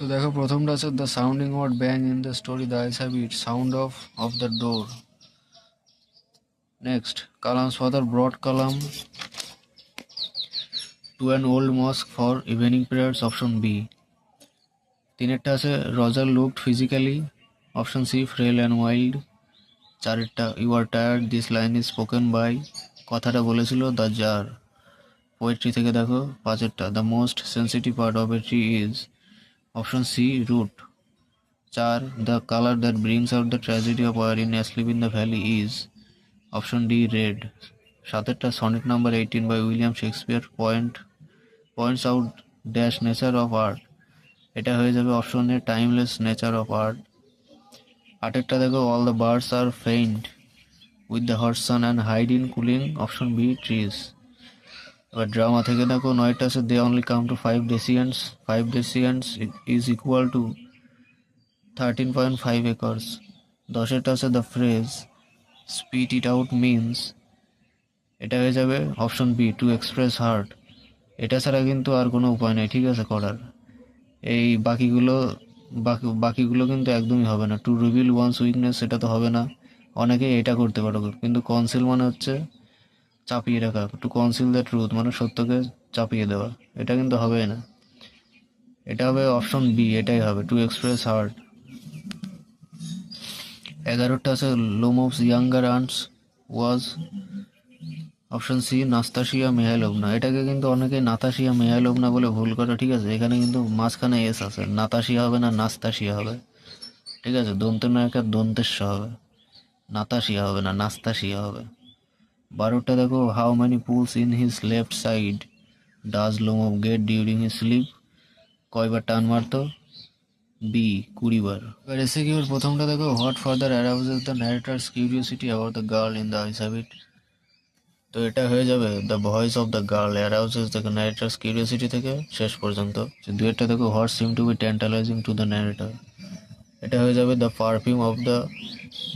তো দেখো প্রথমটা আছে the sounding word bang in the story the eyes have it sound of the door. Next, Kalam's father brought Kalam to an old mosque for evening prayers, option B. তিনেরটা আছে Roger looked physically, option C frail and wild. চারেরটা you are tired this line is spoken by, কথাটা বলেছিল the czar, poetry থেকে দেখো। পাঁচেরটা the most sensitive part of a tree is, option C root. চার the colour that brings out the tragedy of war in asleep in the valley is, option D red. সাতেরটা sonnet number 18 by William Shakespeare points out dash nature of art, এটা হয়ে যাবে option A timeless nature of art. আটেরটা দেখো all the birds are faint with the hot sun and hide in cooling, option B trees. এবার drama থেকে দেখো নয়টা আছে they only come to 5 ডেসিয়েন্টস is equal to 13.5 acres. দশেরটা আছে the phrase spit it out means, এটা হয়ে যাবে option B to express hurt. এটা ছাড়া কিন্তু আর কোনো উপায় নেই, ঠিক আছে, করার। এই বাকিগুলো কিন্তু একদমই হবে না। টু রিভিল ওয়ান্স উইকনেস, এটা তো হবে না। অনেকে এটা করতে পারো, কিন্তু কনসিল মানে হচ্ছে চাপিয়ে রাখা। টু কনসিল দ্য ট্রুথ মানে সত্যকে চাপিয়ে দেওয়া, এটা কিন্তু হবেই না। এটা হবে অপশন বি, এটাই হবে টু এক্সপ্রেস হার্ট। 11টা আছে Lomov's younger aunt's was, option C Nastasya Mikhailovna. এটাকে কিন্তু অনেকে নাতাশিয়া মেহাইলোভনা বলে ভুল করে, ঠিক আছে। এখানে কিন্তু মাঝখানে এস আছে, নাতাশিয়া হবে না নাস্তাশিয়া হবে, ঠিক আছে। দন্তের নায়িকার দন্তেস্য হবে, নাতাশিয়া হবে না নাস্তাশিয়া হবে। 12টা দেখো how many pulls in his left side does Lomov get during his sleep, কয়বার টান মারতো? বি 20 বার। এবার এসে কি প্রথমটা দেখো what further arouses the narrator's curiosity about the girl in the eyes habit, তো এটা হয়ে যাবে the voice of the girl arouses the narrator's curiosity থেকে শেষ পর্যন্ত। দুয়েরটা দেখো what seem to be tantalising to the narrator, এটা হয়ে যাবে the perfume of the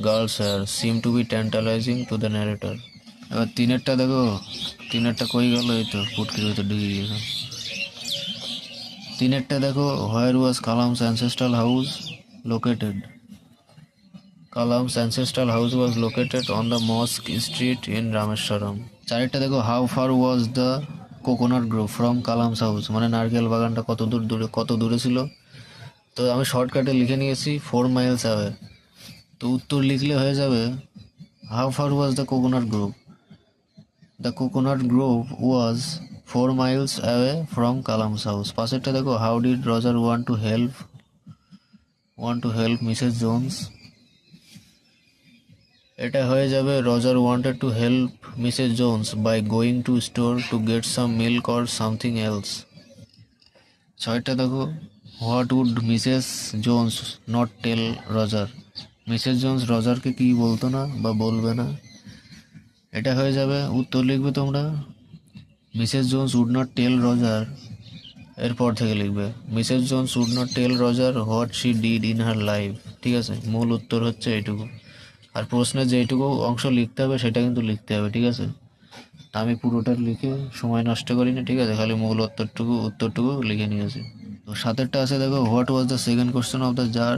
girl's hair seem to be tantalising to the narrator. এবার তিনেরটা দেখো, তিনেরটা কই গেল, এই তো ফুটকির ভিতর ঢুকে গিয়েছে। তিনেরটা দেখো where was Kalam's ancestral house located, Kalam's ancestral house was located on the mosque street in Rameswaram. চারেরটা দেখো how far was the coconut grove from Kalam's house, মানে নারকেল বাগানটা কত দূরে ছিল। তো আমি শর্টকাটে লিখে নিয়েছি 4 মাইলস অ্যাওয়ে, তো উত্তর লিখলে হয়ে যাবে how far was the coconut grove, the coconut grove was 4 miles away from Kalam's house. পাশেরটা দেখো how did Roger want to help Mrs Jones, এটা হয়ে যাবে Roger wanted to help Mrs Jones by going to store to get some milk or something else. ছয়টা দেখো what would Mrs Jones not tell Roger, Mrs Jones রজারকে কি বলতো না বা বলবে না, এটা হয়ে যাবে উত্তর লিখবে তোমরা Mrs Jones would not tell Roger, এরপর থেকে লিখবে Mrs Jones would not tell Roger what she did in her life, ঠিক আছে। মূল উত্তর হচ্ছে এইটুকু, আর প্রশ্নে যেইটুকু অংশ লিখতে হবে সেটা কিন্তু লিখতে হবে, ঠিক আছে। আমি পুরোটা লিখে সময় নষ্ট করিনি, ঠিক আছে, খালি মূল উত্তরটুকু লিখে নিয়েছি। তো সাতেরটা আছে দেখো what was the second question of the czar,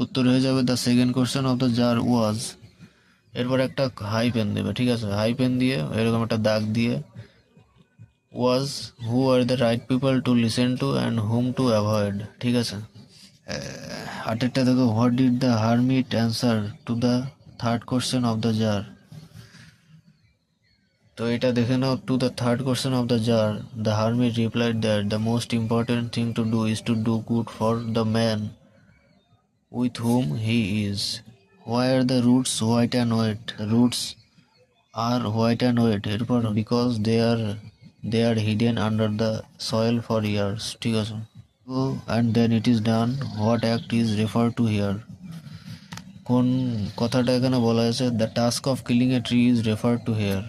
উত্তর হয়ে যাবে the second question of the czar was, এরপর একটা হাই পেন দেবে, ঠিক আছে। হাই পেন দিয়ে এরকম একটা দাগ দিয়ে was who are the right people to listen to and whom to avoid, ঠিক আছে। আটেরটা দেখো what did the hermit answer to the third question of the czar, তো এটা দেখে নাও। To the third question of the czar the hermit replied that the most important thing to do is to do good for the man with whom he is. Why are the roots white and wet, roots are white and wet, এরপর because they are hidden under the soil for years, ঠিক আছে। And then it is done what act is refer to here, কোন কথাটা এখানে বলা হয়েছে the task of killing a tree is refer to here,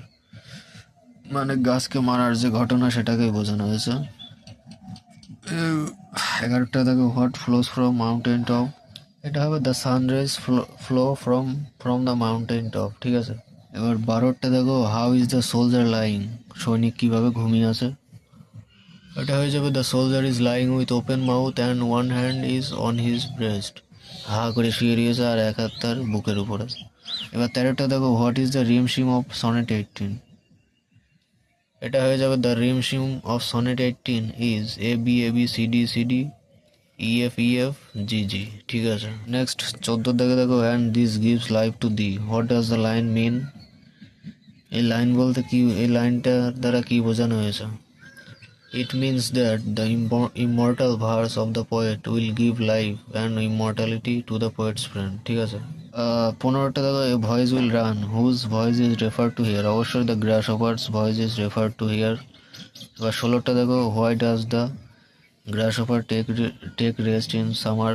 মানে গাছকে মারার যে ঘটনা সেটাকেই বোঝানো হয়েছে। 11টা দেখো what flows from mountain top, এটা হবে the sunrise flow from the mountain top, ঠিক আছে। এবার 12টা দেখো how is the soldier lying, সৈনিক কিভাবে ঘুমিয়ে আছে। এটা হয়ে যাবে the soldier is lying with open mouth and one hand is on his breast. হা করে শুয়ে রয়েছে আর এক হাত তার বুকের উপরে। এবার 13টা দেখো, what is the rhyme scheme of sonnet 18। এটা হয়ে যাবে the rhyme scheme of sonnet 18 is A B A B C D C D E F G G. ঠিক আছে, নেক্সট 14 দেখে দেখো, and this gives life to thee, what does the line mean. এই line বলতে কি, এই লাইনটার দ্বারা কি বোঝানো হয়েছে? It means that the immortal verse of the poet will give life and immortality to the poet's friend। ঠিক আছে, 15টা দেখো, a voice will run whose voice is referred to here। অবশ্যই the grasshopper's voice is referred to here। এবার 16টা দেখো, why does the grasshopper take rest in summer।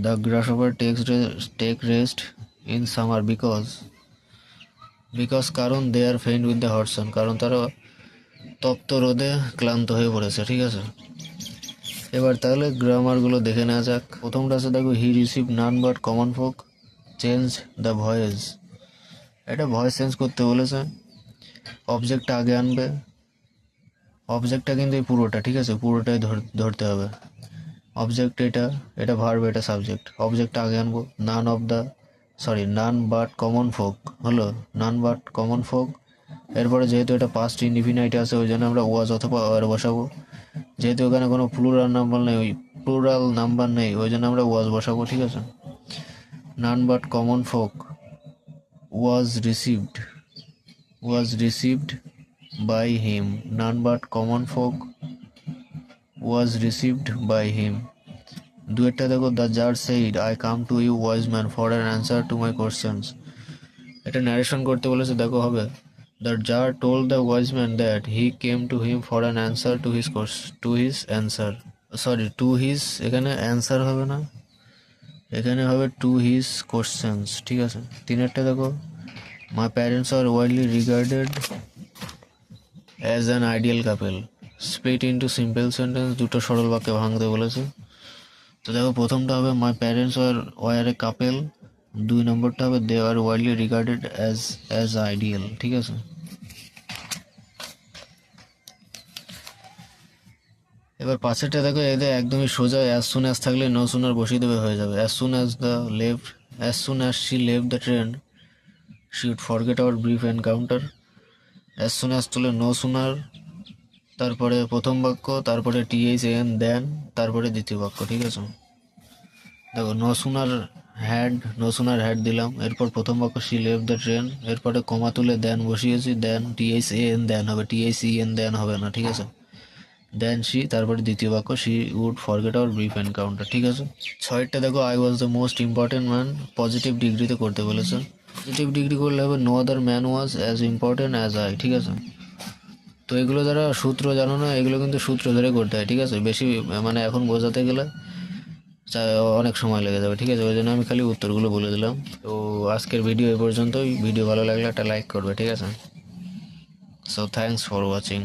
The grasshopper take rest in summer because কারণ they are faint with the hot sun, কারণ তারা তপ্ত রোদে ক্লান্ত হয়ে পড়েছে। ঠিক আছে, এবার তাহলে গ্রামারগুলো দেখে নেওয়া যাক। প্রথমটা আছে দেখো, হি receive naan but common folk change the voice. এটা ভয়েস চেঞ্জ করতে বলেছে, অবজেক্টটা আগে আনবে। অবজেক্টটা কিন্তু এই পুরোটা, ঠিক আছে, পুরোটাই ধরতে হবে। অবজেক্ট এটা ভার্ব, এটা সাবজেক্ট। অবজেক্টটা আগে আনবো, নান বাট কমন ফোক হলো, নান বাট কমন ফোক। এরপরে যেহেতু এটা পাস্ট ইনডিফিনাইট আছে, ওই জন্য আমরা ওয়াজ অথবা আর বসাবো। যেহেতু এখানে কোনো প্লুরাল নাম্বার নেই, ওই জন্য আমরা ওয়াজ বসাবো। ঠিক আছে, none but common folk was received by him. None but common folk was received by him. দুয়েরটা দেখো, দ্য জাজ said I come to you wise man for an answer to my questions. এটা ন্যারেশন করতে বলেছে, দেখো হবে, the jar told the wise man that he came to him for an answer to his এখানে answer হবে না, এখানে হবে টু হিজ কোশ্চেন্স। ঠিক আছে, 3-এরটা দেখো, my parents are widely regarded as an ideal couple. Split into simple sentence, দুটো সরল বাক্যে ভাঙতে বলেছে। তো দেখো, প্রথমটা হবে my parents were a couple, 2 নম্বরটা হবে they are widely regarded as ideal. ঠিক আছে, এবার পাশেরটা দেখো, এদের একদমই সোজা, অ্যাজ সুন অ্যাজ থাকলে নো সুনার বসিয়ে দেবে, হয়ে যাবে। As soon as she left the train she would forget our brief encounter. As soon as তুলে নো সুনার, তারপরে প্রথম বাক্য, তারপরে THAN দেন, তারপরে দ্বিতীয় বাক্য। ঠিক আছে, দেখো, নো সুনার হ্যাড দিলাম, এরপর প্রথম বাক্য শি লেফট দ্য ট্রেন, এরপরে কমা তুলে দেন বসিয়েছি, দেন THAN দেন হবে, THEN দেন হবে না। ঠিক আছে, দেন শি, তারপরে দ্বিতীয় বাক্য she would forget our brief encounter. ঠিক আছে, 6-টা দেখো, I was the most important man, positive ডিগ্রিতে করতে বলেছে। পজিটিভ ডিগ্রি করলে হবে no other man was as important as I. ঠিক আছে, তো এগুলো যারা সূত্র জানো না, এগুলো কিন্তু সূত্র ধরে করতে হয়। ঠিক আছে, বেশি মানে এখন বোঝাতে গেলে অনেক সময় লেগে যাবে। ঠিক আছে, ওই জন্য আমি খালি উত্তরগুলো বলে দিলাম। তো আজকের ভিডিও এই পর্যন্তই। ভিডিও ভালো লাগলে একটা লাইক করবে। ঠিক আছে, সো থ্যাঙ্কস ফর ওয়াচিং।